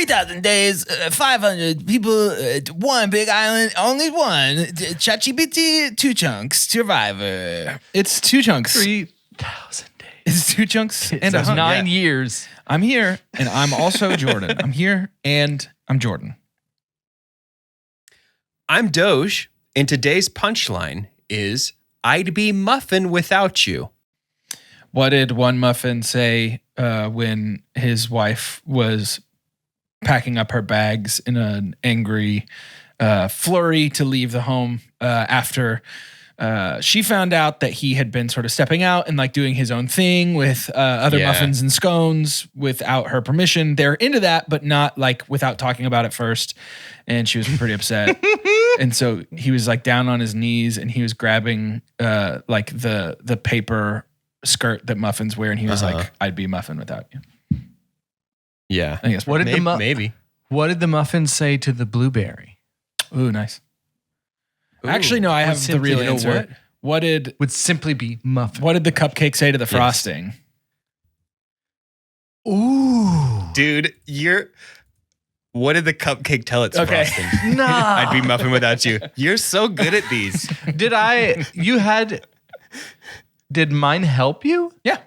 3,000 days, 500 people, one big island, only one. ChatGPT, 2 chunks, Survivor. It's 2 chunks. 3,000 days. It's 2 chunks and a 9 years. I'm here, and I'm also Jordan. I'm here, and I'm Jordan. I'm Doge, and today's punchline is, I'd be muffin without you. What did one muffin say when his wife was packing up her bags in an angry flurry to leave the home after she found out that he had been sort of stepping out and like doing his own thing with other muffins and scones without her permission? They're into that, but not like without talking about it first. And she was pretty upset. And so he was like down on his knees and he was grabbing like the paper skirt that muffins wear, and he was like, I'd be a muffin without you. Yeah. I guess What did maybe. What did the muffin say to the blueberry? Ooh, nice. Actually, no, I have the real answer. What did would simply be muffin? What did the cupcake say to the frosting? Ooh. Dude, what did the cupcake tell its frosting? Nah. I'd be muffin without you. You're so good at these. Did mine help you? Yeah.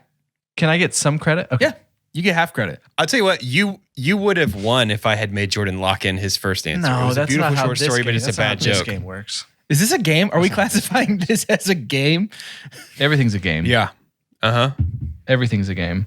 Can I get some credit? Okay. Yeah. You get half credit. I'll tell you what, you would have won if I had made Jordan lock in his first answer. No, it was that's a beautiful not how short this story, game, but it's a that's not bad how this joke. game works. Is this a game? Are we classifying this as a game? Everything's a game. Yeah. Everything's a game.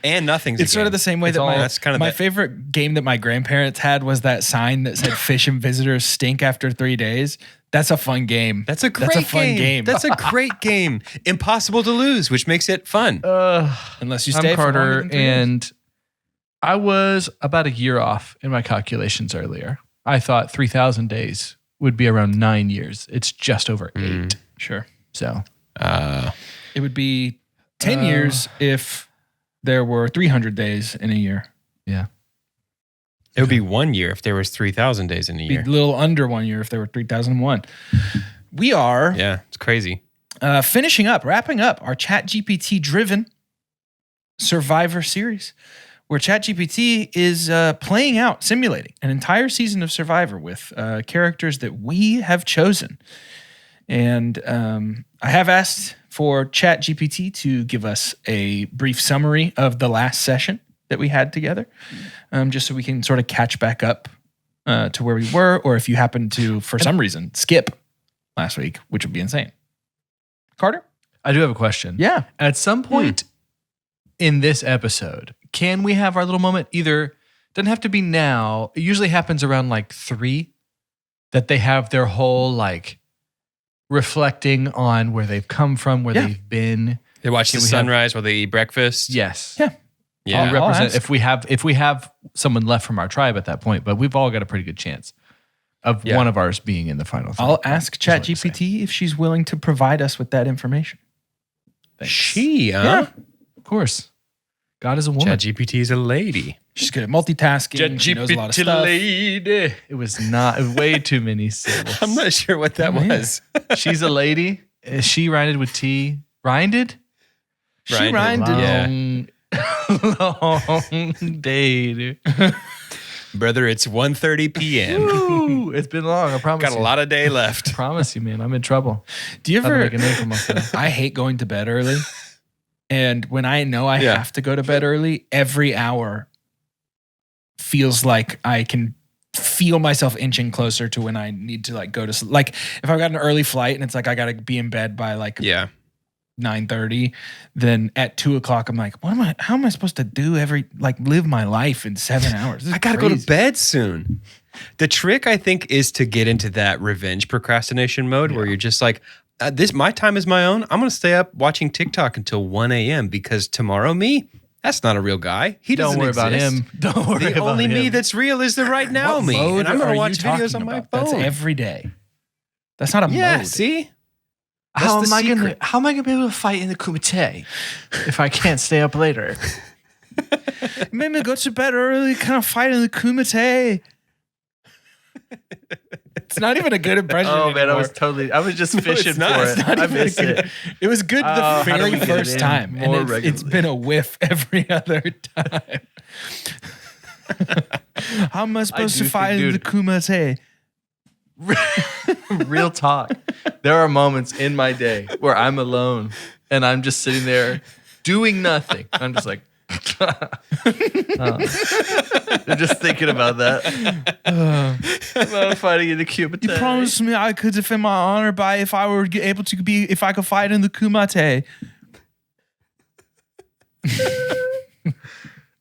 And nothing's It's a sort game. of the same way that my that. favorite game that my grandparents had was that sign that said fish and visitors stink after 3 days. That's a fun game. That's a fun game. That's a great game. Impossible to lose, which makes it fun. Unless you stay I'm for longer Carter, than 3 days. and I was about a year off in my calculations earlier. I thought 3,000 days would be around 9 years. It's just over 8. Sure. So It would be 10 years if there were 300 days in a year. yeah. It would be 1 year if there was 3,000 days in a It'd year. be a little under 1 year if there were 3,001. We are Yeah, it's crazy. wrapping up our ChatGPT driven Survivor series, where ChatGPT is playing out, simulating an entire season of Survivor with characters that we have chosen. And I have asked for ChatGPT to give us a brief summary of the last session that we had together, just so we can sort of catch back up to where we were, or if you happen to, for some reason, skip last week, which would be insane. Carter? I do have a question. Yeah. At some point in this episode, can we have our little moment? Either, doesn't have to be now. It usually happens around like 3, that they have their whole like reflecting on where they've come from, where they've been. They watch the sunrise while they eat breakfast. Yes. Yeah. Yeah. I'll represent if we have someone left from our tribe at that point, but we've all got a pretty good chance of one of ours being in the final. I'll ask ChatGPT if she's willing to provide us with that information. Thanks. She, huh? Yeah. Of course. God is a woman. ChatGPT is a lady. She's good at multitasking. She knows a lot of stuff. Lady. It was not way too many syllables. I'm not sure what that was. She's a lady. She rinded with T. Rinded? She rinded. Long day, dude. Brother, it's 1:30 p.m. Ooh, it's been long. I promise. Got a lot of day left. I promise you, man. I'm in trouble. Do you ever? Make a name for myself. I hate going to bed early, and when I know I have to go to bed early, every hour feels like I can feel myself inching closer to when I need to like go to sleep. Like if I've got an early flight and it's like I got to be in bed by like 9:30, then at 2:00 I'm like, how am I supposed to do live my life in 7 hours? I gotta go to bed soon. The trick, I think, is to get into that revenge procrastination mode where you're just like, my time is my own. I'm gonna stay up watching TikTok until 1 a.m. because tomorrow me, that's not a real guy. He doesn't Don't worry exist. about him. Don't worry about him. The only me that's real is the right now What me. mode And I'm are gonna you watch videos talking on my about? phone. That's every day. That's not a mode. See? How That's am the I gonna secret. how am I gonna be able to fight in the kumite if I can't stay up later? Made me go to bed early, kind of fight in the kumite. It's not even a good impression. Oh man, anymore. I was just fishing not. for It's it. not I even missed good. it. It was good the How do very we get first it in time, more and it's regularly? been a whiff every other time. How am I supposed do to fight think, in the dude. Kumite? Real talk. There are moments in my day where I'm alone and I'm just sitting there doing nothing. I'm just like, I'm just thinking about that. About fighting in the Kumite. You promised me I could defend my honor by if I were able to be, if I could fight in the Kumite.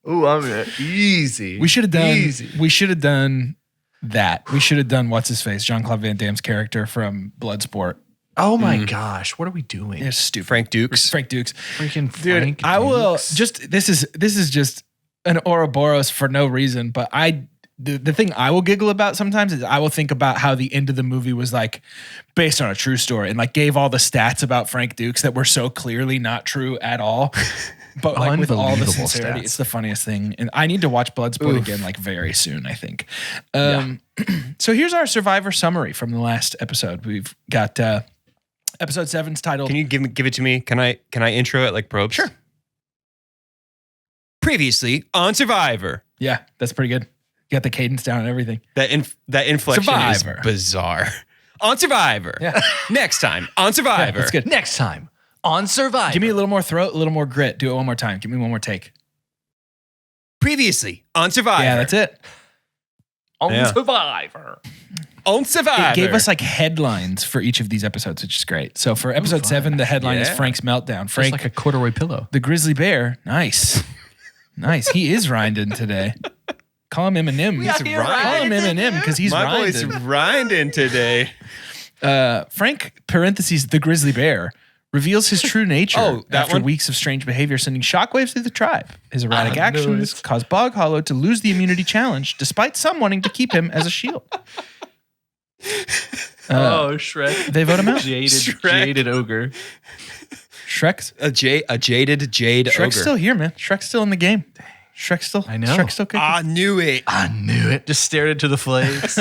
Ooh, I'm easy. We should have done. Easy. We should have done that. We should have done what's his face, Jean-Claude Van Damme's character from Bloodsport. Oh my gosh, what are we doing? It's stupid. Frank Dukes. Frank Dukes. Freaking Dude, Frank I will Dukes. just. This is just an Ouroboros for no reason. But the thing I will giggle about sometimes is I will think about how the end of the movie was like based on a true story and like gave all the stats about Frank Dukes that were so clearly not true at all. But like with all the Unbelievable sincerity, stats. it's the funniest thing. And I need to watch Bloodsport Oof. again like very soon, I think. So here's our Survivor summary from the last episode. We've got episode 7's titled Can you give it to me? Can I intro it like Probst? Sure. Previously on Survivor. Yeah, that's pretty good. You got the cadence down and everything. That inflection Survivor. is bizarre. On Survivor. Yeah. Next time on Survivor. Yeah, that's good. Next time on Survivor. Give me a little more throat, a little more grit. Do it one more time. Give me one more take. Previously on Survivor. Yeah, that's it. on Yeah. Survivor. On Survivor. It gave us like headlines for each of these episodes, which is great. So for episode 7, the headline is Yeah. Frank's meltdown. Just Frank, like a corduroy pillow. the grizzly bear. Nice. Nice. He is rinding today. Call him Eminem. He's Call him Eminem because he's My boy's rinding. rinding today. Frank, parentheses, the grizzly bear, reveals his true nature Oh, that after one? weeks of strange behavior, sending shockwaves through the tribe. His erratic I knew actions it. cause Bog Hollow to lose the immunity challenge, despite some wanting to keep him as a shield. Shrek. They vote him out. Jaded ogre. Shrek's A jaded jade Shrek's ogre. still here, man. Shrek's still in the game. Shrek's still. I know. Shrek's still kicking. I knew it. I knew it. Just stared into the flames.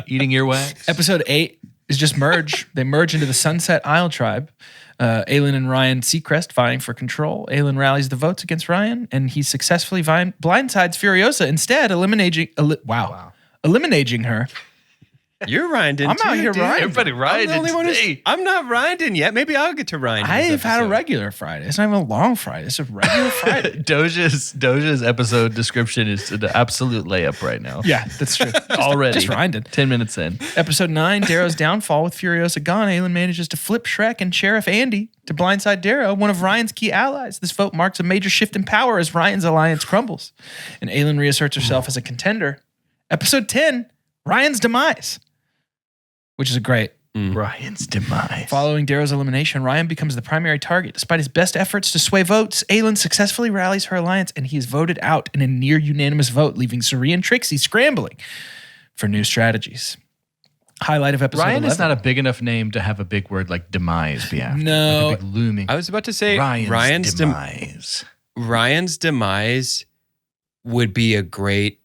Eating earwax. Episode 8 is just merge. They merge into the Sunset Isle tribe. Aelin and Ryan Seacrest vying for control. Aelin rallies the votes against Ryan, and he successfully blindsides Furiosa, instead eliminating her. You're rinding. I'm out too, here dude. riding. Everybody I'm riding the only one who's. today. I'm not riding yet. Maybe I'll get to rind. I've had a regular Friday. It's not even a long Friday. It's a regular Friday. Doja's episode description is an absolute layup right now. Yeah, that's true. Already. Just rinding. 10 minutes in. Episode 9, Darrow's downfall. With Furiosa gone, Aelin manages to flip Shrek and Sheriff Andy to blindside Darrow, one of Ryan's key allies. This vote marks a major shift in power as Ryan's alliance crumbles, and Aelin reasserts herself as a contender. Episode 10, Ryan's demise, which is a great. Ryan's demise. Following Darrow's elimination, Ryan becomes the primary target. Despite his best efforts to sway votes, Aelin successfully rallies her alliance, and he is voted out in a near unanimous vote, leaving Suri and Trixie scrambling for new strategies. Highlight of episode Ryan 11. is not a big enough name to have a big word like demise be after. No. Like a big looming. I was about to say Ryan's demise. Ryan's demise would be a great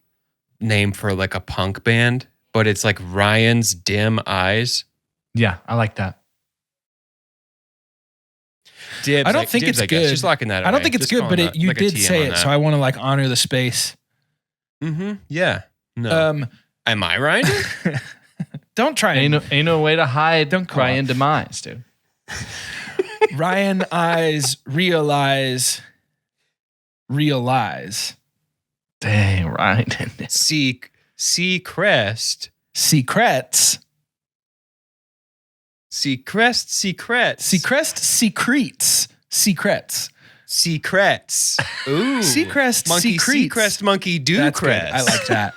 name for like a punk band, but it's like Ryan's dim eyes. Yeah, I like that. Dibs, I don't think dibs, it's I guess. good. Just locking that. I don't away. think it's Just good, calling but that you like a did TM say on it, that. so I want to like honor the space. Yeah. No. Am I Ryan? Don't try and Ain't no way to hide Don't call Ryan demise, dude. Ryan eyes realize. Dang, Ryan. See crest. Secrets. See crest. Secrets. Secrest. Secrets. Secrets. Secrets. Ooh. Seacrest. Monkey Secrets. Seacrest. Monkey do That's good. crest. I like that.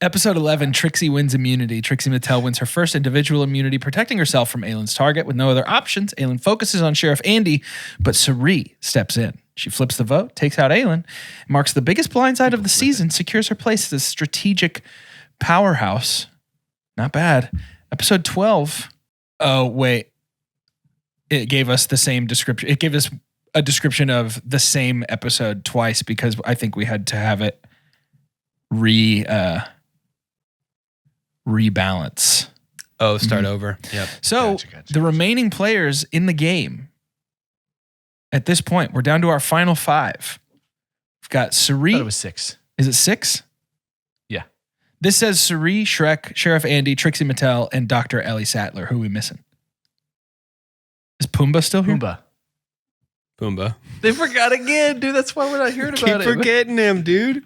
Episode 11, Trixie wins immunity. Trixie Mattel wins her first individual immunity, protecting herself from Aelin's target. With no other options, Aelin focuses on Sheriff Andy, but Suri steps in. She flips the vote, takes out Aelin, marks the biggest blindside of the season, secures her place as a strategic powerhouse. Not bad. Episode 12. Oh, wait. It gave us the same description. It gave us a description of the same episode twice because I think we had to have it rebalance. Oh, start over. Yep. So Gotcha. the remaining players in the game at this point, we're down to our final 5. got I Suri. thought it was 6. Is it 6? Yeah. This says Suri, Shrek, Sheriff Andy, Trixie Mattel, and Dr. Ellie Sattler. Who are we missing? Is Pumbaa still here? Pumbaa. They forgot again, dude. That's why we're not hearing Keep about it. forgetting him, dude.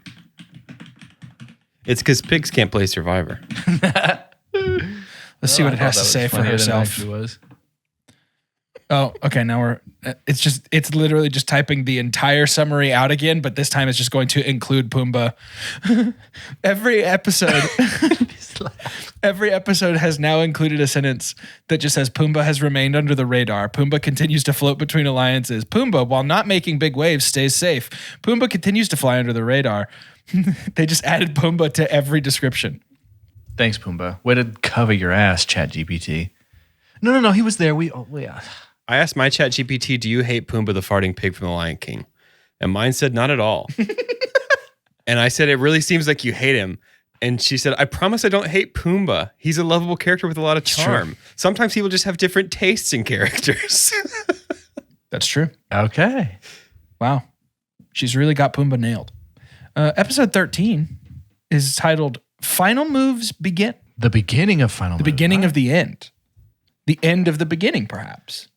It's because pigs can't play Survivor. Let's see what it has to say for herself. Oh, okay. Now we're. It's literally just typing the entire summary out again, but this time it's just going to include Pumbaa. Every episode has now included a sentence that just says Pumbaa has remained under the radar. Pumbaa continues to float between alliances. Pumbaa, while not making big waves, stays safe. Pumbaa continues to fly under the radar. They just added Pumbaa to every description. Thanks, Pumbaa. Way to cover your ass, ChatGPT. No. He was there. I asked my ChatGPT, do you hate Pumbaa the farting pig from The Lion King? And mine said, not at all. And I said, it really seems like you hate him. And she said, I promise I don't hate Pumbaa. He's a lovable character with a lot of charm. True. Sometimes people just have different tastes in characters. That's true. Okay. Wow. She's really got Pumbaa nailed. Episode 13 is titled Final Moves Begin. The beginning of Final The beginning of the end. The end of the beginning, perhaps.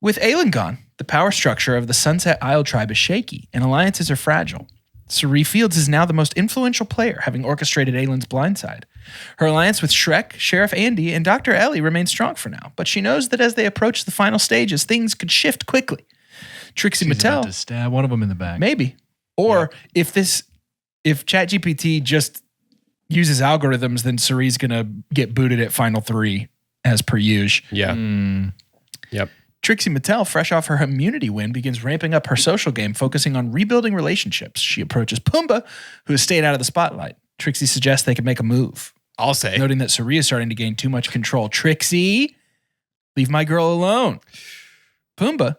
With Aelin gone, the power structure of the Sunset Isle tribe is shaky and alliances are fragile. Suri Fields is now the most influential player, having orchestrated Aelin's blindside. Her alliance with Shrek, Sheriff Andy, and Dr. Ellie remains strong for now, but she knows that as they approach the final stages, things could shift quickly. Trixie She's Mattel... about to stab one of them in the back. Maybe. Or if ChatGPT just uses algorithms, then Suri's going to get booted at Final 3 as per usual. Yeah. Yep. Trixie Mattel, fresh off her immunity win, begins ramping up her social game, focusing on rebuilding relationships. She approaches Pumbaa, who has stayed out of the spotlight. Trixie suggests they can make a move. I'll say. Noting that Suri is starting to gain too much control. Trixie, leave my girl alone. Pumbaa,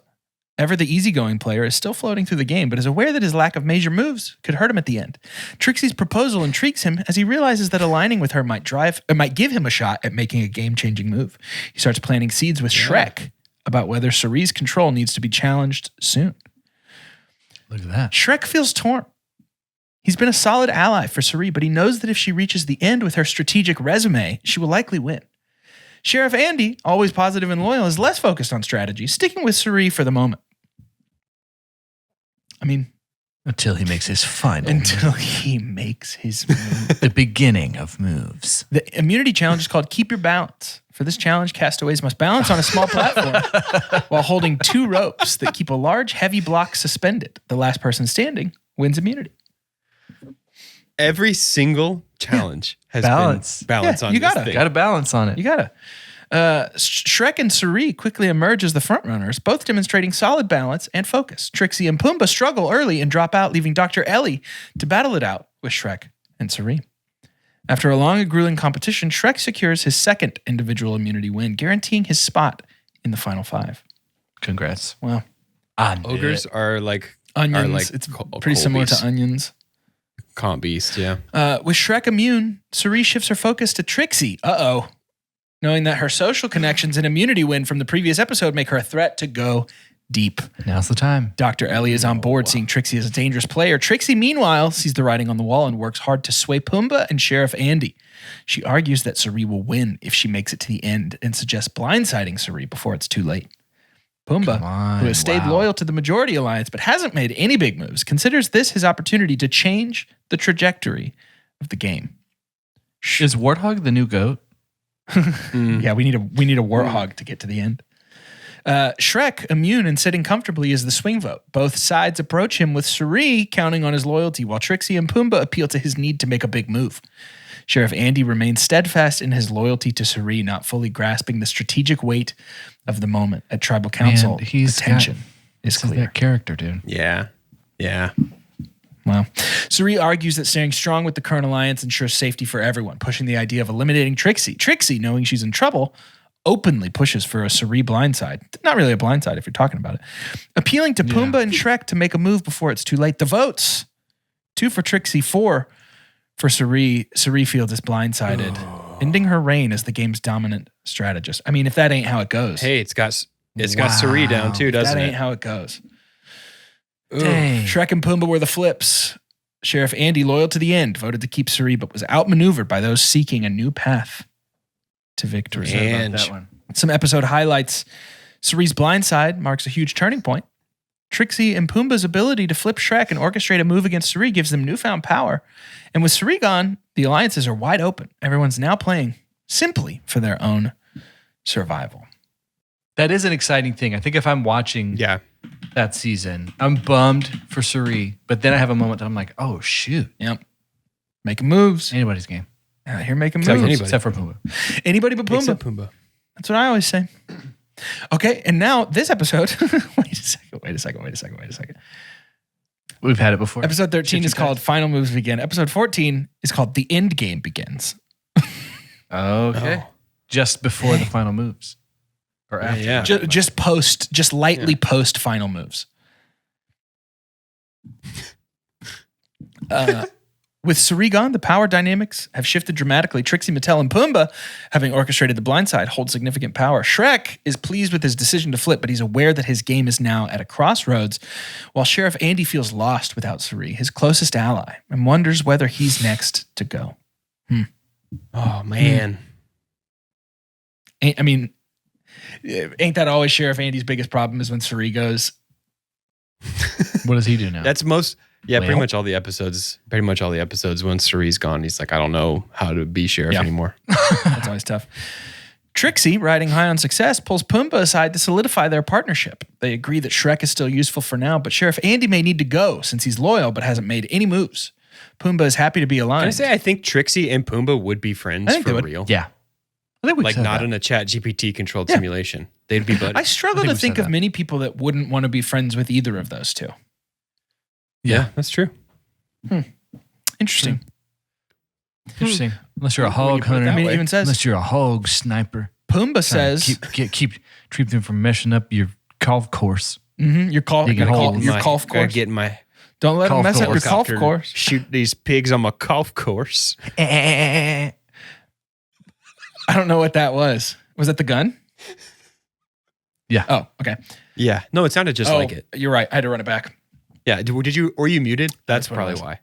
ever the easygoing player, is still floating through the game, but is aware that his lack of major moves could hurt him at the end. Trixie's proposal intrigues him as he realizes that aligning with her might give him a shot at making a game-changing move. He starts planting seeds with Shrek about whether Suri's control needs to be challenged soon. Look at that. Shrek feels torn. He's been a solid ally for Suri, but he knows that if she reaches the end with her strategic resume, she will likely win. Sheriff Andy, always positive and loyal, is less focused on strategy, sticking with Suri for the moment. I mean, Until he makes his final until he makes his move. the beginning of moves. The immunity challenge is called Keep Your Balance. For this challenge, castaways must balance on a small platform while holding 2 ropes that keep a large, heavy block suspended. The last person standing wins immunity. Every single challenge has Balance. been balance on you this gotta. thing. Got to balance on it. You gotta. Shrek and Suri quickly emerge as the frontrunners, both demonstrating solid balance and focus. Trixie and Pumbaa struggle early and drop out, leaving Dr. Ellie to battle it out with Shrek and Suri. After a long and grueling competition, Shrek secures his second individual immunity win, guaranteeing his spot in the final 5. Congrats. Wow. Ogres are like Onions. Are like it's coal pretty similar to beasts. onions. Comp beast, yeah. With Shrek immune, Suri shifts her focus to Trixie. Knowing that her social connections and immunity win from the previous episode make her a threat to go deep. Now's the time. Dr. Ellie is on board, seeing Trixie as a dangerous player. Trixie, meanwhile, sees the writing on the wall and works hard to sway Pumbaa and Sheriff Andy. She argues that Suri will win if she makes it to the end and suggests blindsiding Suri before it's too late. Pumbaa, who has stayed loyal to the majority alliance but hasn't made any big moves, considers this his opportunity to change the trajectory of the game. Is Warthog the new goat? Yeah, we need a warthog to get to the end. Shrek, immune and sitting comfortably, is the swing vote. Both sides approach him with Suri counting on his loyalty, while Trixie and Pumbaa appeal to his need to make a big move. Sheriff Andy remains steadfast in his loyalty to Suri, not fully grasping the strategic weight of the moment. At Tribal Council, attention is clear. That character, dude. Yeah. Wow. Suri argues that staying strong with the current alliance ensures safety for everyone, pushing the idea of eliminating Trixie. Trixie, knowing she's in trouble, openly pushes for a Suri blindside. Not really a blindside if you're talking about it. Appealing to Pumbaa and Shrek to make a move before it's too late. The votes: 2 for Trixie, 4 for Suri. Suri Fields is blindsided, ending her reign as the game's dominant strategist. I mean, if that ain't how it goes. Hey, it's got Suri down too, doesn't that it? ain't how it goes. Dang. Shrek and Pumbaa were the flips. Sheriff Andy, loyal to the end, voted to keep Suri, but was outmaneuvered by those seeking a new path to victory. And That one. Some episode highlights. Suri's blind side marks a huge turning point. Trixie and Pumbaa's ability to flip Shrek and orchestrate a move against Suri gives them newfound power. And with Suri gone, the alliances are wide open. Everyone's now playing simply for their own survival. That is an exciting thing. I think if I'm watching that season, I'm bummed for Suri, but then I have a moment that I'm like, oh, shoot. Yep. Making moves. Anybody's game. Out here making Except moves. Except for Pumbaa. Anybody but Pumbaa. Except Pumbaa. That's what I always say. Okay, and now this episode. Wait a second. We've had it before. Episode 13 is called Final Moves Begin. Episode 14 is called The End Game Begins. Okay. Just before the final moves. Or after. Yeah. Just lightly post final moves. With Suri gone, the power dynamics have shifted dramatically. Trixie Mattel and Pumbaa, having orchestrated the blind side, hold significant power. Shrek is pleased with his decision to flip, but he's aware that his game is now at a crossroads, while Sheriff Andy feels lost without Suri, his closest ally, and wonders whether he's next to go. Oh, man. I mean, ain't that always Sheriff Andy's biggest problem is when Suri goes? What does he do now? That's most... Yeah, Well. pretty much all the episodes. When Suri's gone, he's like, I don't know how to be sheriff anymore. That's always tough. Trixie, riding high on success, pulls Pumbaa aside to solidify their partnership. They agree that Shrek is still useful for now, but Sheriff Andy may need to go since he's loyal but hasn't made any moves. Pumbaa is happy to be aligned. Can I say I think Trixie and Pumbaa would be friends I think for they would. real? Yeah. I think we Like said not that. in a ChatGPT controlled simulation. They'd be buddies. I struggle I think to we think said of that. many people that wouldn't want to be friends with either of those two. Yeah, that's true. Interesting. Interesting. Unless you're a When you hog put it hunter. that I mean, it way. even says Unless you're a hog sniper. Pumbaa says Keep them from messing up your golf course. your Digging holes. golf Gotta course. get in my Don't let them golf mess up your course. golf helicopter, course. shoot these pigs on my golf course. I don't know what that was. Was that the gun? Yeah. Oh, okay. Yeah. No, it sounded just like it. You're right. I had to run it back. Yeah. Did you? Were you muted? That's That's what it probably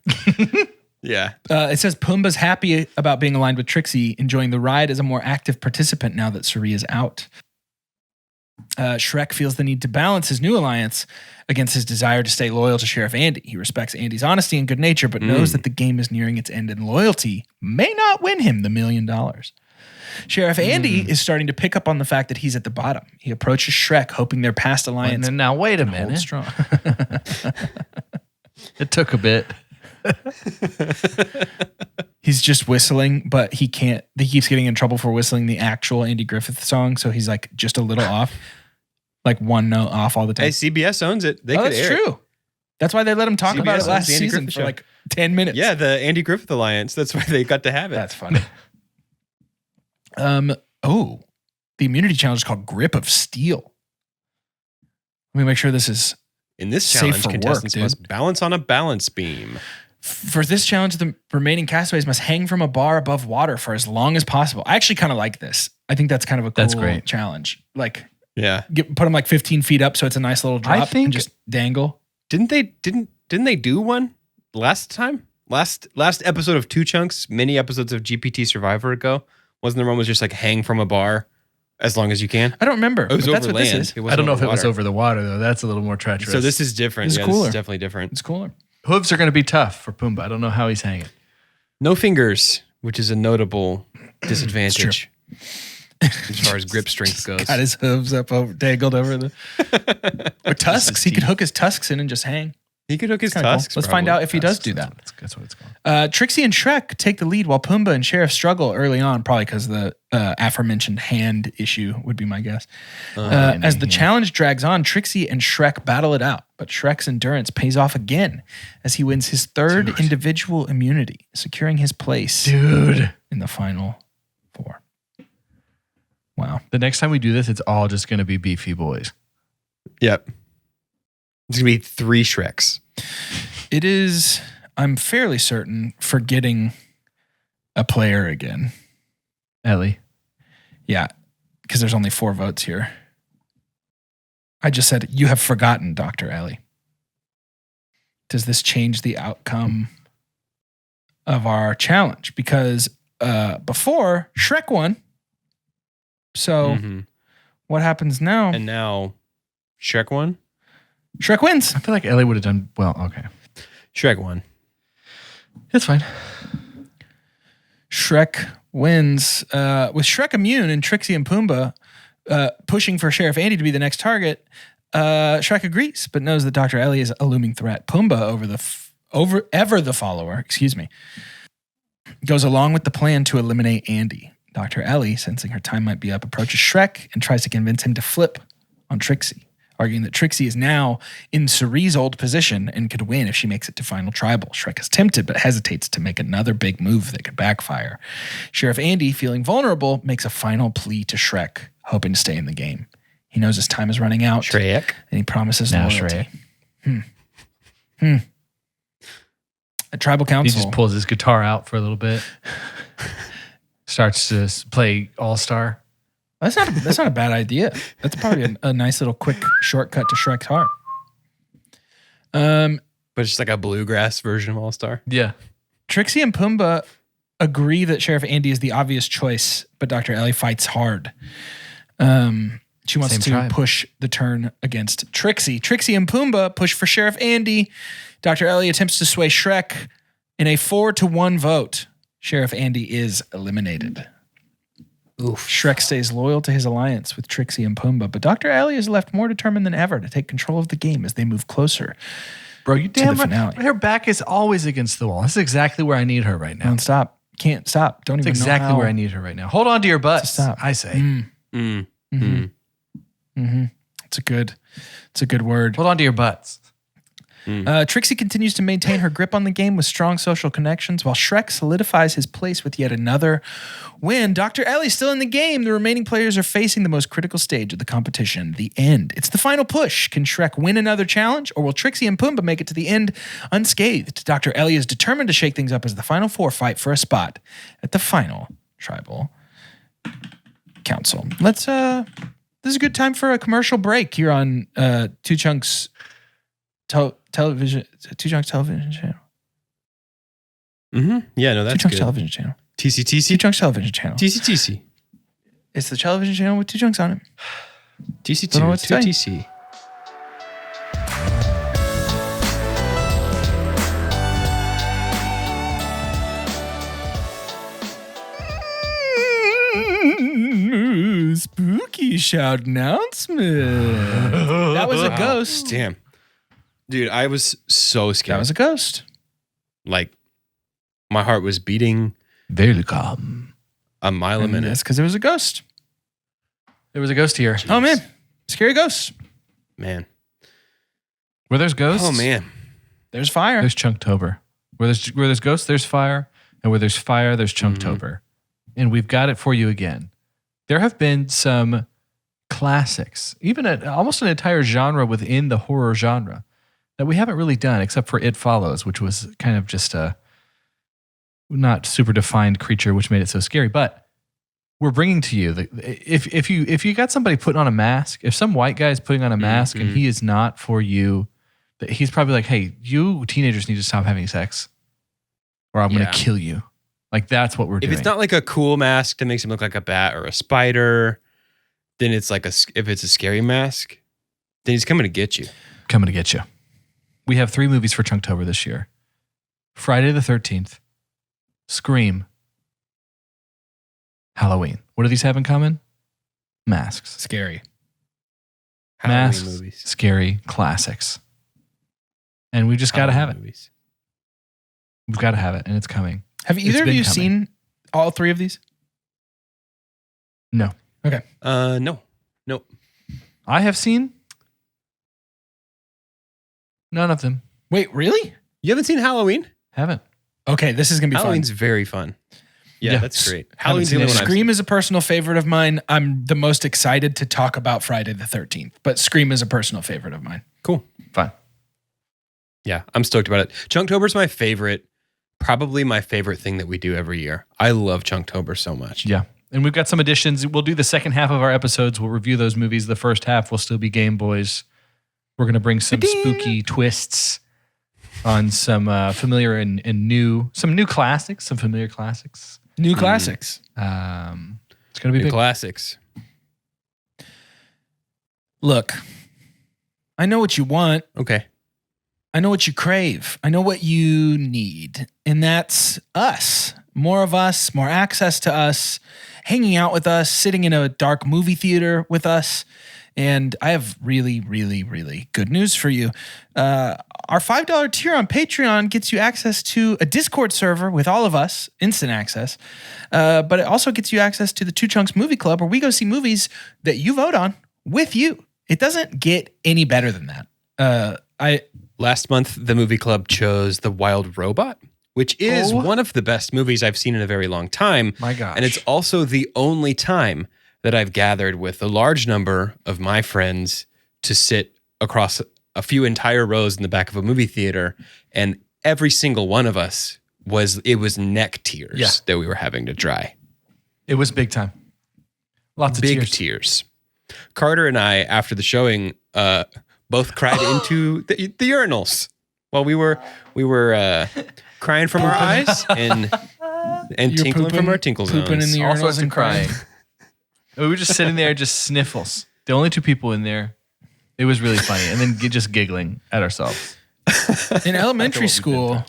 why. Yeah. It says Pumbaa's happy about being aligned with Trixie, enjoying the ride as a more active participant now that Suri is out. Shrek feels the need to balance his new alliance against his desire to stay loyal to Sheriff Andy. He respects Andy's honesty and good nature, but knows that the game is nearing its end and loyalty may not win him the $1 million. Sheriff Andy is starting to pick up on the fact that he's at the bottom. He approaches Shrek, hoping their past alliance Now, wait a holds minute. strong. It took a bit. He's just whistling, but he can't. He keeps getting in trouble for whistling the actual Andy Griffith song, so he's like just a little off, like one note off all the time. Hey, CBS owns it. They could That's air it. true. That's why they let him talk CBS about it owns last the Andy season Griffith for show. like 10 minutes. Yeah, the Andy Griffith Alliance. That's why they got to have it. That's funny. The immunity challenge is called Grip of Steel. Let me make sure this is In this safe challenge, for work, contestants dude. must balance on a balance beam. For this challenge, the remaining castaways must hang from a bar above water for as long as possible. I actually kind of like this. I think that's kind of a cool That's great. challenge. Like, Yeah. put them like 15 feet up so it's a nice little drop think- and just dangle. Didn't they do one last time? Last episode of Two Chunks, many episodes of GPT Survivor ago, wasn't there one was just like hang from a bar as long as you can? I don't remember. It was but that's over what this land. is. It wasn't I don't know if it was water. over the water, though. That's a little more treacherous. So this is different. This is Yeah, cooler. this is definitely different. It's cooler. Hooves are going to be tough for Pumbaa. I don't know how he's hanging. No fingers, which is a notable disadvantage as far as grip strength goes. Got his hooves up over, dangled over the or tusks. He could hook his tusks in and just hang. He could hook his Kinda cool. tusks. Let's find probably. out if he does do that. That's what it's called. Trixie and Shrek take the lead while Pumbaa and Sheriff struggle early on, probably because the aforementioned hand issue would be my guess. As the challenge drags on, Trixie and Shrek battle it out, but Shrek's endurance pays off again as he wins his third individual immunity, securing his place in the final four. Wow. The next time we do this, it's all just going to be beefy boys. Yep. It's going to be 3 Shreks. It is, I'm fairly certain, forgetting a player again. Ellie. Yeah, because there's only 4 votes here. I just said, you have forgotten Dr. Ellie. does this change the outcome of our challenge? Because before, Shrek won. So what happens now? And now Shrek won? Shrek wins. I feel like Ellie would have done well. Okay. Shrek won. It's fine. Shrek wins. With Shrek immune and Trixie and Pumbaa pushing for Sheriff Andy to be the next target, Shrek agrees, but knows that Dr. Ellie is a looming threat. Pumbaa, ever the follower, goes along with the plan to eliminate Andy. Dr. Ellie, sensing her time might be up, approaches Shrek and tries to convince him to flip on Trixie, arguing that Trixie is now in Cerie's old position and could win if she makes it to Final Tribal. Shrek is tempted but hesitates to make another big move that could backfire. Sheriff Andy, feeling vulnerable, makes a final plea to Shrek, hoping to stay in the game. He knows his time is running out. Shrek. And he promises Now loyalty. Shrek. A tribal He council. just pulls his guitar out for a little bit. Starts to play All-Star. That's not a bad idea. That's probably a nice little quick shortcut to Shrek's heart. But it's just like a bluegrass version of All Star. Yeah. Trixie and Pumbaa agree that Sheriff Andy is the obvious choice, but Dr. Ellie fights hard. She wants Same to tribe. push the turn against Trixie. Trixie and Pumbaa push for Sheriff Andy. Dr. Ellie attempts to sway Shrek. In a 4-1 vote, Sheriff Andy is eliminated. Oof. Shrek stays loyal to his alliance with Trixie and Pumbaa, but Dr. Ellie is left more determined than ever to take control of the game as they move closer. Bro, you the damn right. finale. Her back is always against the wall. This is exactly where I need her right now. Don't stop. Can't stop. Don't That's even exactly know how where I need her right now. Hold on to your butts, to stop. I say. It's a good word. Hold on to your butts. Trixie continues to maintain her grip on the game with strong social connections, while Shrek solidifies his place with yet another win. Dr. Ellie's still in the game. The remaining players are facing the most critical stage of the competition, the end. It's the final push. Can Shrek win another challenge, or will Trixie and Pumbaa make it to the end unscathed? Dr. Ellie is determined to shake things up as the final four fight for a spot at the final tribal council. This is a good time for a commercial break here on Two Chunks television channel. Yeah, no, that's Two Chunks good. television channel. Two TCTC? Chunks television channel. TCTC. It's the television channel with Two Chunks on it. Don't know what to TC2, say. 2TC. Spooky shout announcement. That was a ghost. Damn. Dude, I was so scared. That was a ghost. Like, my heart was beating Welcome. a mile a And minute. that's because it was a ghost. There was a ghost here. Oh, man. Scary ghosts. Man. Where there's ghosts, Oh, man. There's fire. there's Chunktober. Where there's ghosts, there's fire. And where there's fire, there's Chunktober. And we've got it for you again. There have been some classics, even almost an entire genre within the horror genre that we haven't really done, except for It Follows, which was kind of just a not super defined creature, which made it so scary. But we're bringing to you if you got somebody putting on a mask, if some white guy is putting on a mask and he is not for you, he's probably like, hey, you teenagers need to stop having sex, or I'm going Yeah. to kill you. Like, that's what we're doing. If it's not like a cool mask that makes him look like a bat or a spider, then it's like if it's a scary mask, then he's coming to get you. Coming to get you. We have 3 movies for Chunktober this year. Friday the 13th, Scream, Halloween. What do these have in common? Masks. Scary. Halloween Masks, movies. scary classics. And we just got to have it. Halloween movies. We've got to have it, and it's coming. Have either of been you coming. seen all 3 of these? No. Okay. No. I have seen none of them. Wait, really? You haven't seen Halloween? Haven't. Okay, this is going to be Halloween's fun. very fun. Yeah, Yeah. that's great. Haven't Halloween's the seen only it. one I've Scream is a personal favorite of mine. I'm the most excited to talk about Friday the 13th, but Scream is a personal favorite of mine. Cool. Fine. Yeah, I'm stoked about it. Chunktober's my favorite, probably my favorite thing that we do every year. I love Chunktober so much. Yeah. And we've got some additions. We'll do the second half of our episodes. We'll review those movies. The first half will still be Game Boys. We're going to bring some spooky twists on some familiar and new classics, some familiar classics. New classics. It's going to be New big. classics. Look, I know what you want. Okay. I know what you crave. I know what you need. And that's us. More of us, more access to us, hanging out with us, sitting in a dark movie theater with us. And I have really, really, really good news for you. Our $5 tier on Patreon gets you access to a Discord server with all of us, instant access. But it also gets you access to the Two Chunks Movie Club, where we go see movies that you vote on with you. It doesn't get any better than that. Last month, the movie club chose The Wild Robot, which is one of the best movies I've seen in a very long time. My gosh. And it's also the only time that I've gathered with a large number of my friends to sit across a few entire rows in the back of a movie theater. And every single one of us was neck tears that we were having to dry. It was big time. Lots of big tears. Carter and I, after the showing, both cried into the urinals while we were crying from our eyes and tinkling from our tinkle zones. Pooping in the All urinals sorts of and crying. We were just sitting there, just sniffles. The only two people in there. It was really funny. And then just giggling at ourselves. In elementary school,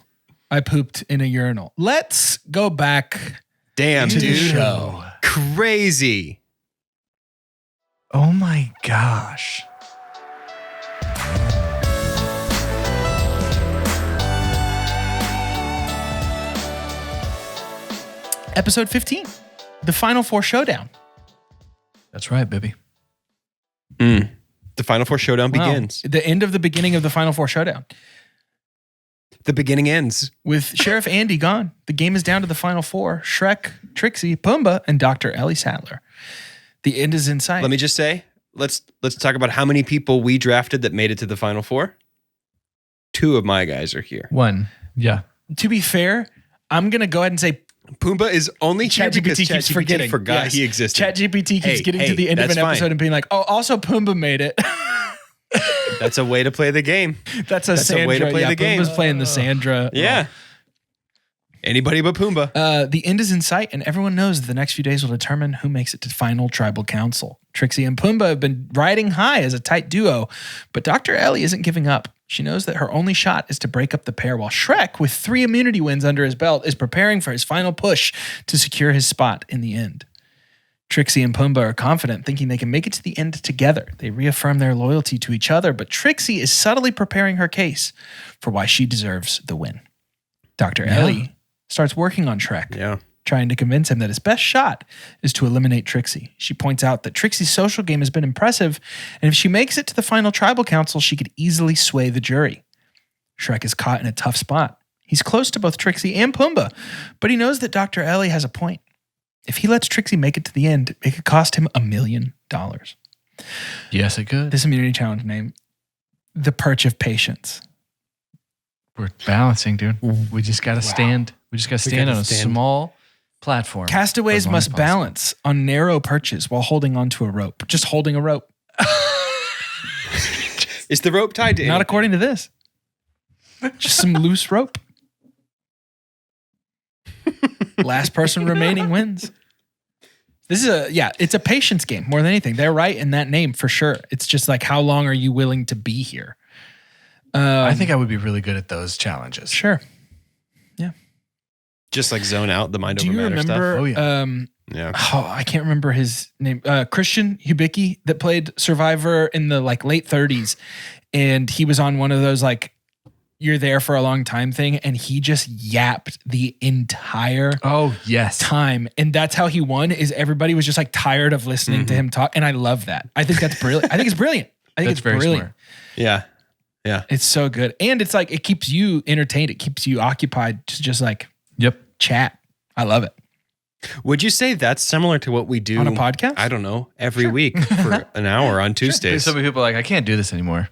I pooped in a urinal. Let's go back. Damn, to the dude. show. Crazy. Oh my gosh. Episode 15, the Final Four Showdown. That's right, baby. The Final Four Showdown Wow. begins. The end of the beginning of the Final Four Showdown. The beginning ends. With Sheriff Andy gone, the game is down to the Final Four. Shrek, Trixie, Pumbaa, and Dr. Ellie Sattler. The end is in sight. Let me just say, let's talk about how many people we drafted that made it to the Final Four. 2 of my guys are here. 1. Yeah. To be fair, I'm going to go ahead and say Pumbaa is only here because ChatGPT keeps forgetting. forgot Yes. he existed. ChatGPT keeps getting to the end of an that's episode fine. and being like, oh, also Pumbaa made it. That's a way to play the game. That's a That's a way to Sandra. play Yeah, the game. Pumbaa's playing the Sandra. Yeah. Anybody but Pumbaa. The end is in sight, and everyone knows that the next few days will determine who makes it to final tribal council. Trixie and Pumbaa have been riding high as a tight duo, but Dr. Ellie isn't giving up. She knows that her only shot is to break up the pair, while Shrek, with 3 immunity wins under his belt, is preparing for his final push to secure his spot in the end. Trixie and Pumbaa are confident, thinking they can make it to the end together. They reaffirm their loyalty to each other, but Trixie is subtly preparing her case for why she deserves the win. Dr. Ellie starts working on Shrek, trying to convince him that his best shot is to eliminate Trixie. She points out that Trixie's social game has been impressive, and if she makes it to the final tribal council, she could easily sway the jury. Shrek is caught in a tough spot. He's close to both Trixie and Pumbaa, but he knows that Dr. Ellie has a point. If he lets Trixie make it to the end, it could cost him $1 million. Yes, it could. This immunity challenge name, The Perch of Patience. We're balancing, dude. We just got to stand. We just got to stand on a small platform. Castaways as long as must possible. balance on narrow perches while holding onto a rope. Just holding a rope. Is the rope tied to Not anything? according to this. Just some loose rope. Last person remaining wins. This is it's a patience game more than anything. They're right in that name for sure. It's just like, how long are you willing to be here? I think I would be really good at those challenges. Sure. Just like zone out the mind Do over you matter remember? stuff. Oh, yeah. Yeah. I can't remember his name. Christian Hubicki that played Survivor in the late 30s, and he was on one of those you're there for a long time thing, and he just yapped the entire time, and that's how he won. Is everybody was just tired of listening to him talk, and I love that. I think that's brilliant. I think it's brilliant. I think That's it's very brilliant. smart. Yeah. It's so good, and it's it keeps you entertained. It keeps you occupied to just Yep. chat. I love it. Would you say that's similar to what we do On a podcast? I don't know, every week for an hour on Tuesdays. So many people are like, I can't do this anymore.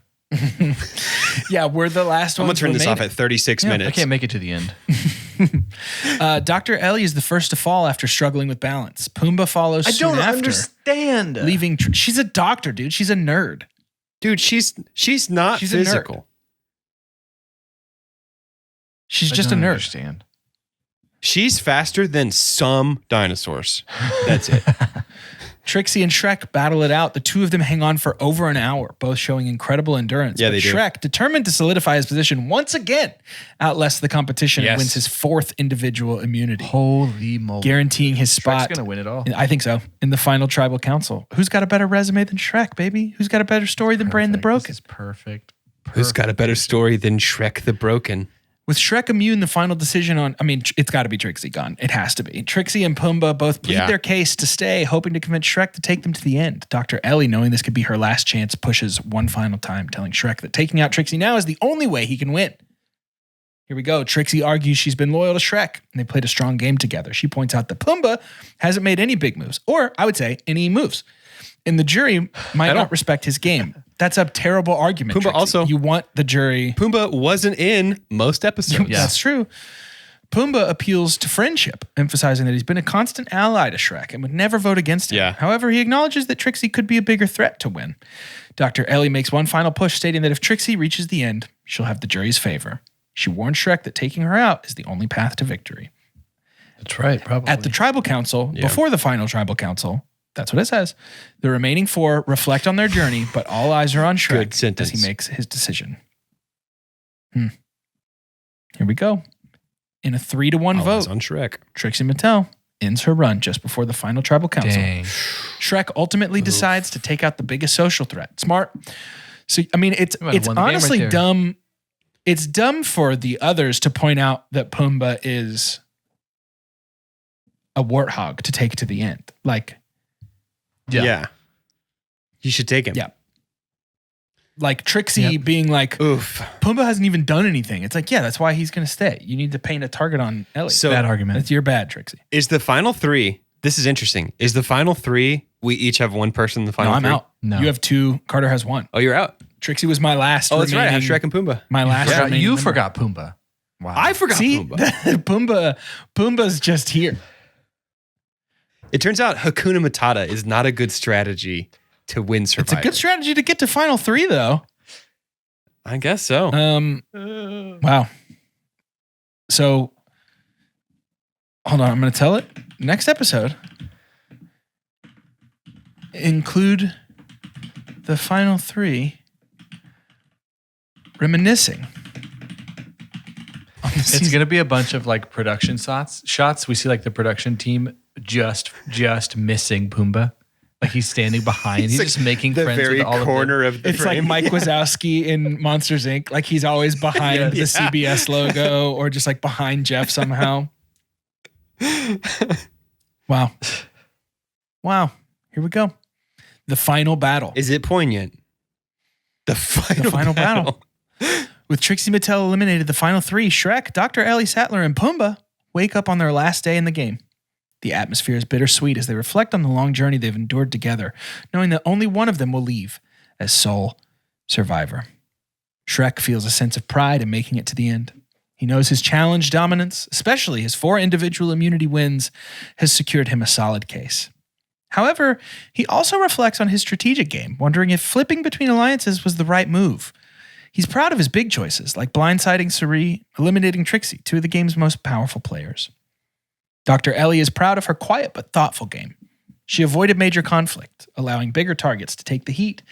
Yeah, we're the last I'm one. gonna turn this off at 36 minutes. I can't make it to the end. Dr. Ellie is the first to fall after struggling with balance. Pumbaa follows soon after, understand. leaving. She's a doctor, dude. She's a nerd. Dude, she's not She's a nerd. physical. She's I just a don't nerd. understand. She's faster than some dinosaurs. That's it. Trixie and Shrek battle it out. The two of them hang on for over an hour, both showing incredible endurance. Yeah, but they do. Shrek, determined to solidify his position once again, outlasts the competition and Yes. wins his 4th individual immunity, Holy moly. guaranteeing his Shrek's spot. going to win it all. I think so. In the final tribal council. Who's got a better resume than Shrek, baby? Who's got a better story than Bran the Broken? This is perfect. Who's got a better story than Shrek the Broken? With Shrek immune, the final decision on, it's got to be Trixie gone. It has to be. Trixie and Pumbaa both plead Yeah. their case to stay, hoping to convince Shrek to take them to the end. Dr. Ellie, knowing this could be her last chance, pushes one final time, telling Shrek that taking out Trixie now is the only way he can win. Here we go. Trixie argues she's been loyal to Shrek, and they played a strong game together. She points out that Pumbaa hasn't made any big moves, or I would say any moves. And the jury might not respect his game. That's a terrible argument. Pumbaa Trixie. also- You want the jury... Pumbaa wasn't in most episodes. Yeah. That's true. Pumbaa appeals to friendship, emphasizing that he's been a constant ally to Shrek and would never vote against him. Yeah. However, he acknowledges that Trixie could be a bigger threat to win. Dr. Ellie makes one final push, stating that if Trixie reaches the end, she'll have the jury's favor. She warns Shrek that taking her out is the only path to victory. That's right, probably. At the tribal council, before the final tribal council, that's what it says. The remaining 4 reflect on their journey, but all eyes are on Shrek Good sentence. as he makes his decision. Here we go. In a 3-1 All vote, eyes on Shrek. Trixie Mattel ends her run just before the final tribal council. Dang. Shrek ultimately decides to take out the biggest social threat. Smart. So, it's might have won the game honestly right there. dumb. It's dumb for the others to point out that Pumbaa is a warthog to take to the end. Like, Yeah. You should take him. Yeah. like Trixie being like, Oof. Pumbaa hasn't even done anything. It's like, yeah, that's why he's going to stay. You need to paint a target on Ellie. So- Bad argument. That's your bad, Trixie. Is the final 3, this is interesting. Is the final 3, we each have one person in the final No, I'm 3? out. No. You have 2. Carter has 1. Oh, you're out. Trixie was my last. Oh, that's right. I have remaining- Shrek and Pumbaa. My last. Yeah, remaining you member. forgot Pumbaa. Wow. I forgot See, Pumbaa. Pumbaa's just here. It turns out Hakuna Matata is not a good strategy to win Survivor. It's a good strategy to get to final 3, though. I guess so. Wow. So, hold on. I'm going to tell it. Next episode, include the final 3 reminiscing. It's going to be a bunch of like production shots. We see like the production team just missing Pumbaa. Like he's standing behind. He's like just making the friends very with all corner of of the It's frame. like Mike Wazowski in Monsters Inc. Like he's always behind the CBS logo or just like behind Jeff somehow. Wow. Wow. Here we go. The final battle. Is it poignant? The final battle. With Trixie Mattel eliminated, the final 3, Shrek, Dr. Ellie Sattler, and Pumbaa wake up on their last day in the game. The atmosphere is bittersweet as they reflect on the long journey they've endured together, knowing that only one of them will leave as sole survivor. Shrek feels a sense of pride in making it to the end. He knows his challenge dominance, especially his 4 individual immunity wins, has secured him a solid case. However, he also reflects on his strategic game, wondering if flipping between alliances was the right move. He's proud of his big choices, like blindsiding Suri, eliminating Trixie, 2 of the game's most powerful players. Dr. Ellie is proud of her quiet but thoughtful game. She avoided major conflict, allowing bigger targets to take the heat,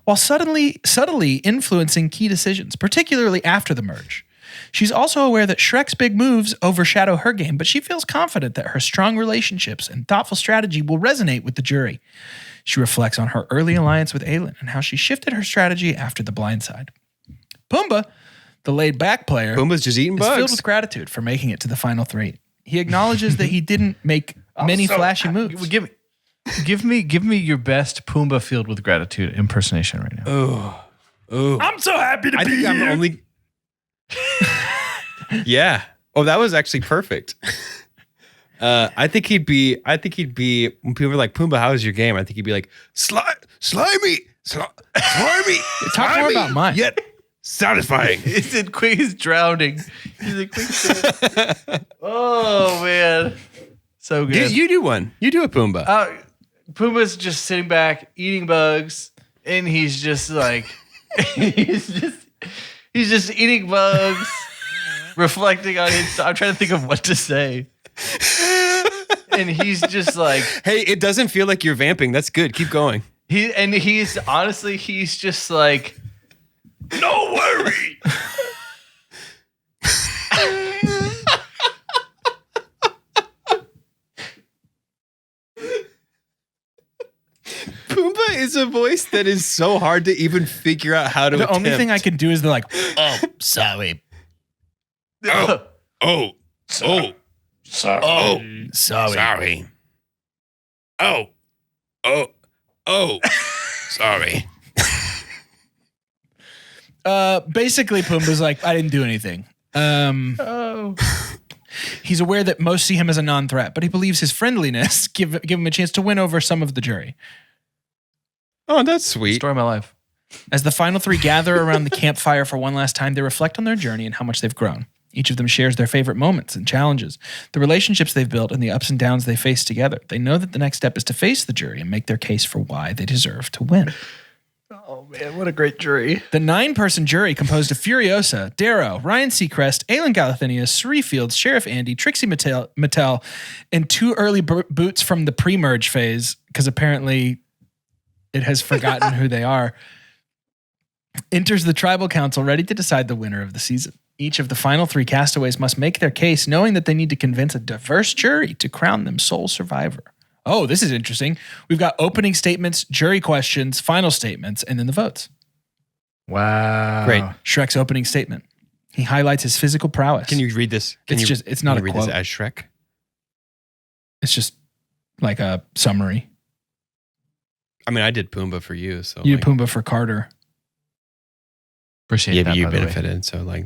while subtly influencing key decisions, particularly after the merge. She's also aware that Shrek's big moves overshadow her game, but she feels confident that her strong relationships and thoughtful strategy will resonate with the jury. She reflects on her early alliance with Aelin and how she shifted her strategy after the blindside. Pumbaa, the laid-back player, Pumbaa's just eating is bugs. filled with gratitude for making it to the final 3. He acknowledges that he didn't make many flashy moves. Give me your best Pumbaa filled with gratitude impersonation right now. I'm so happy to I think I'm the only. Yeah. Oh, that was actually perfect. I think he'd be. When people are like, Pumbaa, how was your game? I think he'd be like, slimy, slimy. Talk more about mine. Yet satisfying. He's drowning. He's a quick. Oh man, so good. You do one. You do a Pumbaa. Pumbaa's just sitting back eating bugs, and he's just like, he's just eating bugs, reflecting on his. I'm trying to think of what to say. And he's just like, hey, it doesn't feel like you're vamping. That's good. Keep going. He's honestly, he's just like, no worry. Pumbaa is a voice that is so hard to even figure out how to The only attempt. thing I can do is the like, oh, sorry. Oh, sorry. Sorry. Sorry. Basically, Pumbaa's like, I didn't do anything. He's aware that most see him as a non-threat, but he believes his friendliness give him a chance to win over some of the jury. Oh, that's sweet. Story of my life. As the final three gather around the campfire for one last time, they reflect on their journey and how much they've grown. Each of them shares their favorite moments and challenges, the relationships they've built, and the ups and downs they face together. They know that the next step is to face the jury and make their case for why they deserve to win. Oh man, what a great jury. The 9-person jury composed of Furiosa, Darrow, Ryan Seacrest, Aylin Galathinius, Suri Fields, Sheriff Andy, Trixie Mattel, and 2 early boots from the pre-merge phase, because apparently it has forgotten who they are, enters the tribal council ready to decide the winner of the season. Each of the final 3 castaways must make their case, knowing that they need to convince a diverse jury to crown them sole survivor. Oh, this is interesting. We've got opening statements, jury questions, final statements, and then the votes. Wow. Great. Shrek's opening statement. He highlights his physical prowess. Can you read this? It's not a read quote. this as Shrek? It's just like a summary. I mean, I did Pumbaa for you, so You did Pumbaa for Carter. Appreciate yeah, that. but you by the way. benefited. So like,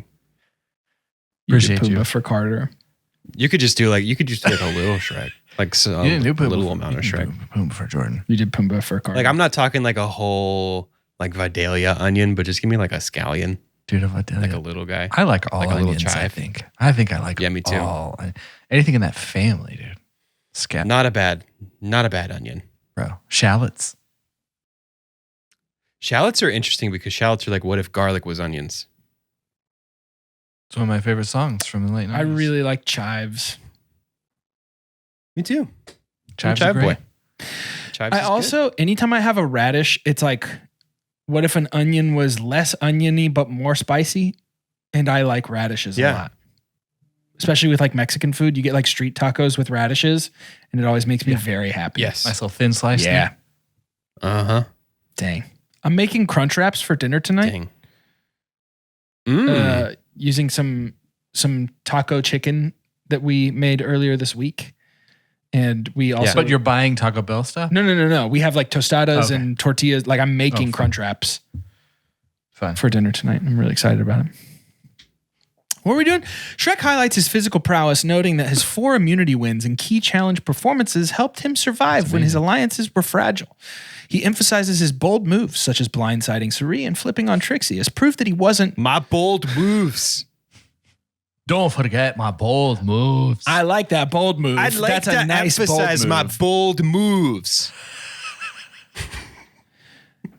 You did Appreciate Pumbaa you. for Carter. you could just do like a little Shrek, like so, You didn't do a Pumbaa little for- amount of you Shrek. did Pumbaa for Jordan. You did Pumbaa for Carter. Like I'm not talking like a whole like Vidalia onion, but just give me like a scallion, Dude, if I tell like you. a little guy. I like all like a little onions, I chive. think. I think I like Yeah, me too. all. Anything in that family, dude. Not a bad onion. Bro. Shallots. Shallots are interesting because shallots are like, what if garlic was onions? It's one of my favorite songs from the late 90s. I really like chives. Me too. Chives I'm a are great. Chives I is good. also, anytime I have a radish, it's like, what if an onion was less oniony but more spicy? And I like radishes a lot. Especially with like Mexican food. You get like street tacos with radishes, and it always makes me very happy. Yes. Nice little thin slice. Yeah. Uh-huh. Dang. I'm making crunch wraps for dinner tonight. Dang. Mm. Using some taco chicken that we made earlier this week. And we also But you're buying Taco Bell stuff? No. We have like tostadas Okay. and tortillas. Like I'm making fun. crunch wraps Fun. for dinner tonight. I'm really excited about it. What are we doing? Shrek highlights his physical prowess, noting that his 4 immunity wins and key challenge performances helped him survive when his alliances were fragile. He emphasizes his bold moves, such as blindsiding Suri and flipping on Trixie, as proof that he wasn't. My bold moves. Don't forget my bold moves. I like that bold move. I'd like That's to a nice emphasize bold my move. bold moves.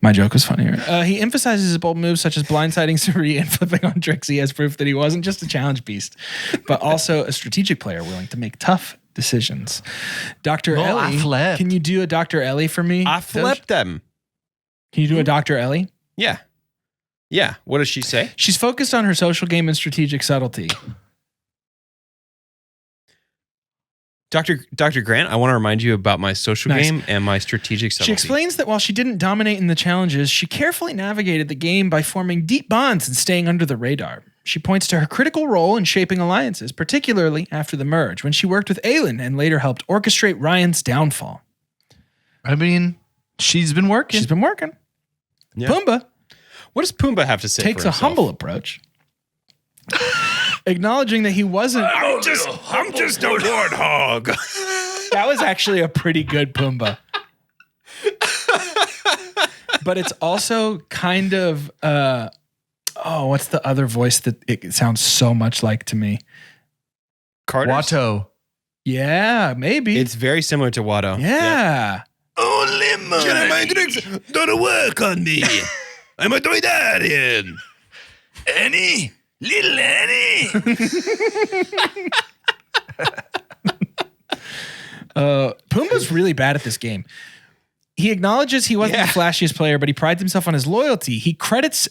My joke was funnier. He emphasizes his bold moves such as blindsiding Suri and flipping on Trixie as proof that he wasn't just a challenge beast, but also a strategic player willing to make tough decisions. Dr. No, I Ellie, flipped. can you do a Dr. Ellie for me? I flipped them. Can you do a Dr. Ellie? Yeah. Yeah. What does she say? She's focused on her social game and strategic subtlety. Dr. Grant, I want to remind you about my social Nice. game and my strategic subtlety. She explains that while she didn't dominate in the challenges, she carefully navigated the game by forming deep bonds and staying under the radar. She points to her critical role in shaping alliances, particularly after the merge, when she worked with Aylin and later helped orchestrate Ryan's downfall. I mean, she's been working. She's been working. Yeah. Pumbaa What does Pumbaa have to say takes for a himself? humble approach, acknowledging that he wasn't. I'm just a warthog. That was actually a pretty good Pumbaa. But it's also kind of, what's the other voice that it sounds so much like to me? Carter's? Watto. Yeah, maybe. It's very similar to Watto. yeah. Only my drinks don't work on me. I'm a droidarian. Annie, Little Annie. Pumbaa's really bad at this game. He acknowledges he wasn't the flashiest player, but he prides himself on his loyalty. He credits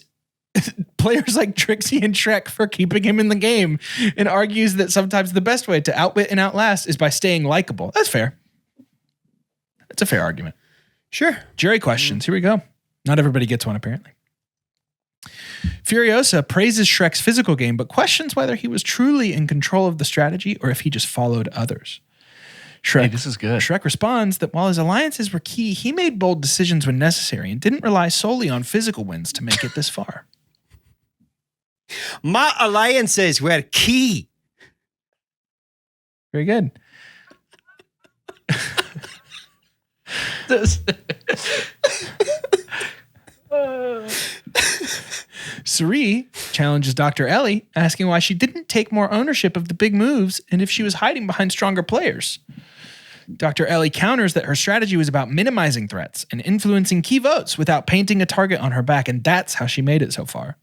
players like Trixie and Shrek for keeping him in the game and argues that sometimes the best way to outwit and outlast is by staying likable. That's fair. That's a fair argument. Sure. Jury questions. Here we go. Not everybody gets one, apparently. Furiosa praises Shrek's physical game, but questions whether he was truly in control of the strategy or if he just followed others. Hey, this is good. Shrek responds that while his alliances were key, he made bold decisions when necessary and didn't rely solely on physical wins to make it this far. My alliances were key. Very good. Suri challenges Dr. Ellie, asking why she didn't take more ownership of the big moves and if she was hiding behind stronger players. Dr. Ellie counters that her strategy was about minimizing threats and influencing key votes without painting a target on her back, and that's how she made it so far.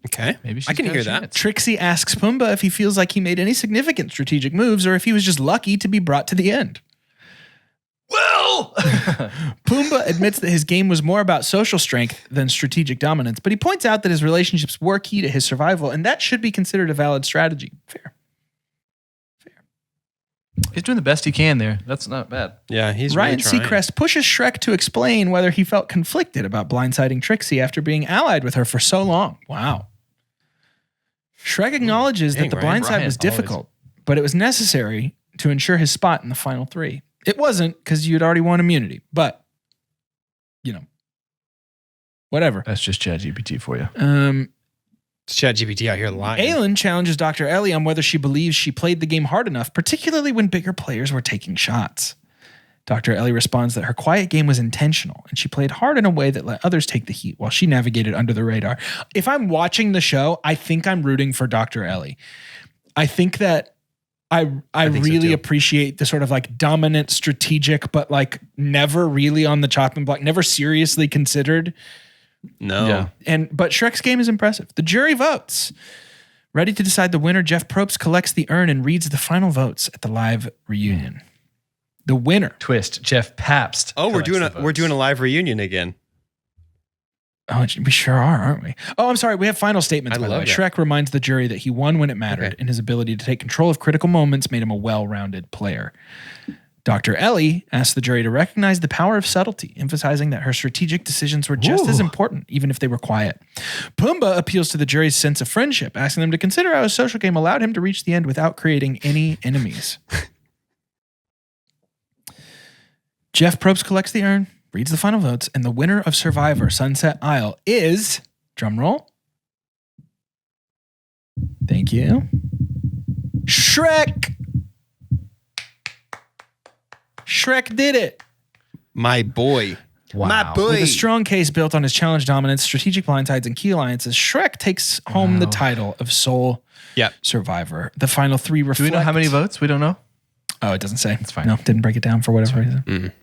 Okay. Maybe I can hear that. Trixie asks Pumbaa if he feels like he made any significant strategic moves or if he was just lucky to be brought to the end. Well, Pumbaa admits that his game was more about social strength than strategic dominance, but he points out that his relationships were key to his survival, and that should be considered a valid strategy. Fair. He's doing the best he can there. That's not bad. Yeah, he's Ryan really trying. Seacrest pushes Shrek to explain whether he felt conflicted about blindsiding Trixie after being allied with her for so long. Wow. Shrek acknowledges that the blindside was difficult, but it was necessary to ensure his spot in the final three. It wasn't because you'd already won immunity, but, you know, whatever. That's just ChatGPT for you. It's ChatGPT out here lying. Aelin challenges Dr. Ellie on whether she believes she played the game hard enough, particularly when bigger players were taking shots. Dr. Ellie responds that her quiet game was intentional, and she played hard in a way that let others take the heat while she navigated under the radar. If I'm watching the show, I think I'm rooting for Dr. Ellie. I think that I really so appreciate the sort of like dominant, strategic, but like never really on the chopping block, never seriously considered. No. Yeah. But Shrek's game is impressive. The jury votes. Ready to decide the winner, Jeff Probst collects the urn and reads the final votes at the live reunion. The winner. Twist. Jeff Pabst. Oh, we're doing a live reunion again. Oh, we sure are, aren't we? Oh, I'm sorry. We have final statements, by the way. that. Shrek reminds the jury that he won when it mattered, and his ability to take control of critical moments made him a well-rounded player. Dr. Ellie asks the jury to recognize the power of subtlety, emphasizing that her strategic decisions were just as important, even if they were quiet. Pumbaa appeals to the jury's sense of friendship, asking them to consider how his social game allowed him to reach the end without creating any enemies. Jeff Probst collects the urn, reads the final votes, and the winner of Survivor Sunset Isle is, drumroll, thank you, Shrek. Shrek did it. My boy. Wow. My boy. With a strong case built on his challenge dominance, strategic blindsides, and key alliances, Shrek takes home the title of sole survivor. The final three reflect. Do we know how many votes? We don't know. Oh, it doesn't say. It's fine. No, didn't break it down for whatever reason.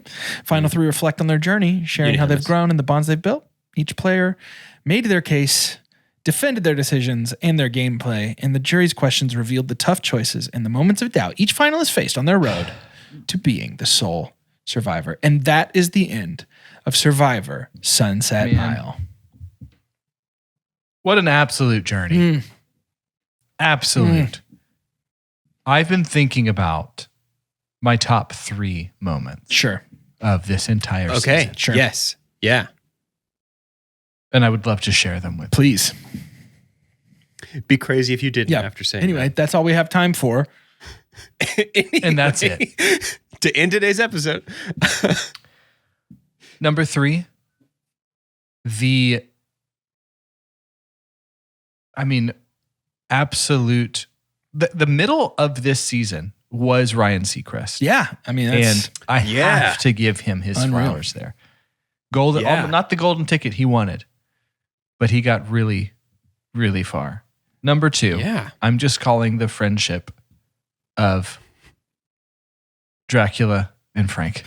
Final three reflect on their journey, sharing how they've grown and the bonds they've built. Each player made their case, defended their decisions and their gameplay, and the jury's questions revealed the tough choices and the moments of doubt each finalist faced on their road to being the sole survivor. And that is the end of Survivor Sunset Isle. What an absolute journey. Absolute. I've been thinking about my top 3 moments. Sure. Of this entire season. Sure. Yes. Yeah. And I would love to share them with Please. Be crazy if you didn't after saying Anyway, that's all we have time for. And that's it. To end today's episode. Number 3, absolute, the middle of this season was Ryan Seacrest. Yeah. I mean, that's, and I have to give him his flowers there. Golden, not the golden ticket he wanted, but he got really, really far. Number 2, I'm just calling the friendship of Dracula and Frank.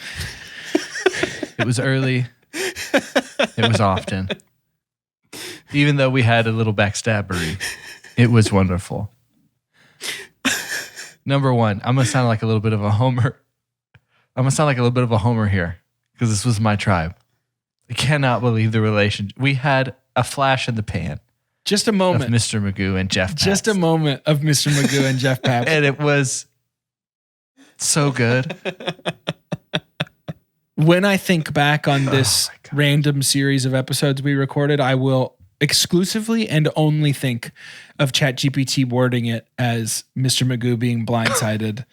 It was early. It was often. Even though we had a little backstabbery, it was wonderful. Number one, I'm going to sound like a little bit of a homer. Here because this was my tribe. I cannot believe the relationship. We had a flash in the pan. Just a moment. Of Mr. Magoo and Jeff Pabst. Just a moment of Mr. Magoo and Jeff Pabst. And it was so good. When I think back on this random series of episodes we recorded, I will exclusively and only think of ChatGPT wording it as Mr. Magoo being blindsided.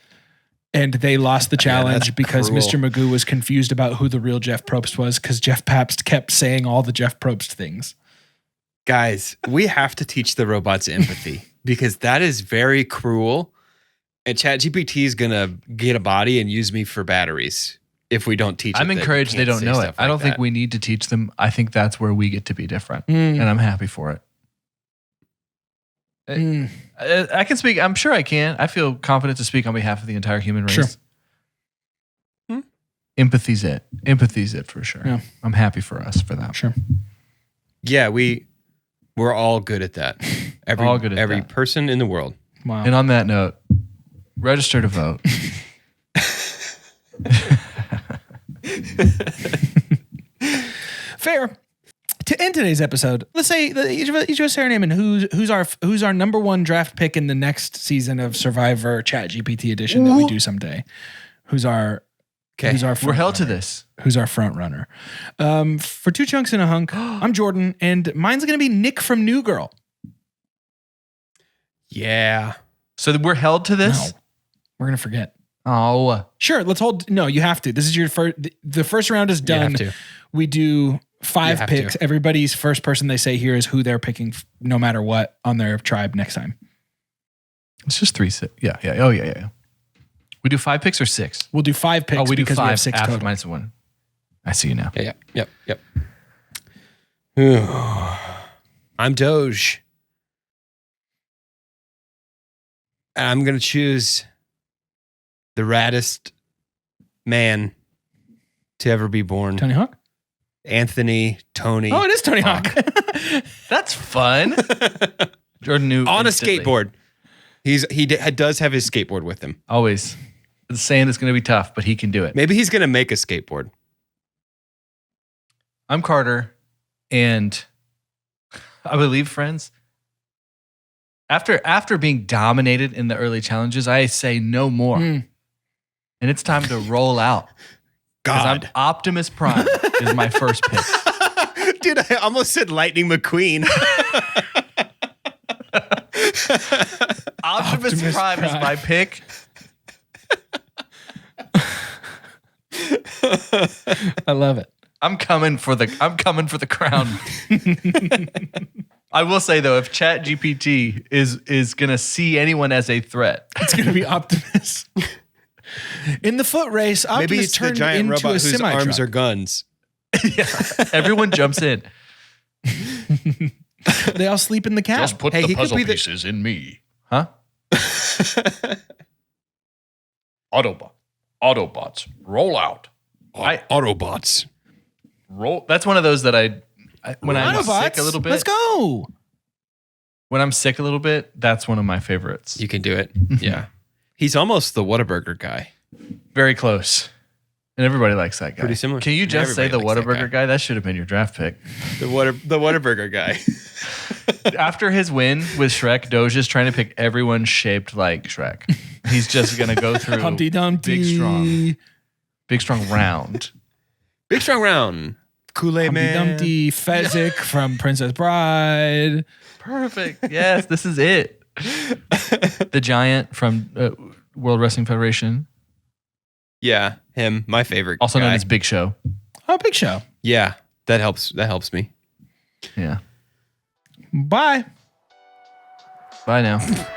And they lost the challenge because cruel. Mr. Magoo was confused about who the real Jeff Probst was because Jeff Pabst kept saying all the Jeff Probst things. Guys, we have to teach the robots empathy because that is very cruel. And ChatGPT is going to get a body and use me for batteries if we don't teach it. I'm encouraged they don't know it. I don't think we need to teach them. I think that's where we get to be different. And I'm happy for it. I can speak. I'm sure I can. I feel confident to speak on behalf of the entire human race. Sure. Empathy's it. Empathy's it for sure. Yeah. I'm happy for us for that. Sure. Yeah, we're all good at that. Every person in the world. Wow. And on that note, register to vote. Fair. To end today's episode, let's say that each of us say our name and who's our number one draft pick in the next season of Survivor ChatGPT edition that we do someday. Who's our We're held to this. Who's our front runner? For 2 chunks and a hunk, I'm Jordan, and mine's gonna be Nick from New Girl. Yeah. So we're held to this? No, we're gonna forget. Oh. Sure, let's hold. No, you have to. This is your first. The first round is done. You have to. We do 5 have picks. to. Everybody's first person they say here is who they're picking, no matter what, on their tribe next time. It's just 3, 6. Yeah. Oh, yeah. We do 5 picks or 6? We'll do 5 picks. Oh, we do because 5 we have 6 after total. minus 1. I see you now. Yep. I'm Doge. And I'm going to choose the raddest man to ever be born. Tony Hawk? Anthony, Tony. Oh, it is Tony Hawk. That's fun. Jordan knew On instantly. a skateboard. He does have his skateboard with him. Always. It's saying it's going to be tough, but he can do it. Maybe he's going to make a skateboard. I'm Carter, and I believe, friends, after being dominated in the early challenges, I say no more. And it's time to roll out. God. I'm Optimus Prime is my first pick. Dude, I almost said Lightning McQueen. Optimus Prime is my pick. I love it. I'm coming for the crown. I will say though, if ChatGPT is gonna see anyone as a threat, It's going to be Optimus. In the foot race, Optimus Maybe it's the turned giant into robot a whose semi arms are guns. everyone jumps in. They all sleep in the cab. Just put Hey, the he could puzzle be the- pieces in me. Huh? Autobots, roll out. Autobots. Roll. That's one of those that when I'm Autobots, sick a little bit. let's go. When I'm sick a little bit, that's one of my favorites. You can do it. Yeah. He's almost the Whataburger guy. Very close. And everybody likes that guy. Pretty similar. Can you And just say the everybody likes that Whataburger guy? That should have been your draft pick. The Whataburger guy. After his win with Shrek, Doge is trying to pick everyone shaped like Shrek. He's just going to go through Humpty Dumpty. big, strong round. Big Strong Round. Kool-Aid Humpty Man. Dumpty. Fezzik from Princess Bride. Perfect. Yes, this is it. The Giant from World Wrestling Federation, Yeah, him. My favorite also guy. known as Big Show. Oh, Big Show. Yeah, that helps. That helps me. Yeah. Bye. Bye now.